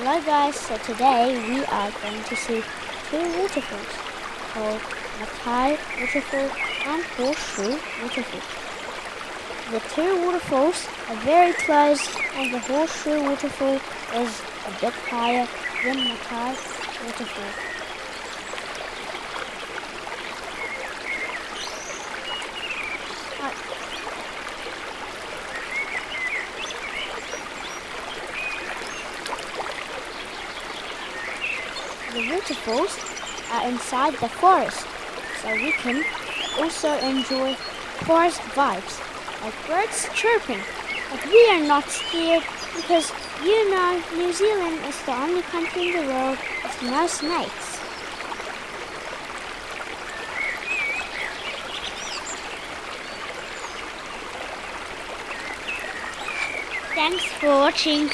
Hello guys, so today we are going to see two waterfalls called Matai waterfall and Horseshoe waterfall. The two waterfalls are very close and the Horseshoe waterfall is a bit higher than Matai waterfall. The waterfalls are inside the forest, so we can also enjoy forest vibes, like birds chirping. But we are not scared because New Zealand is the only country in the world with no snakes. Thanks for watching.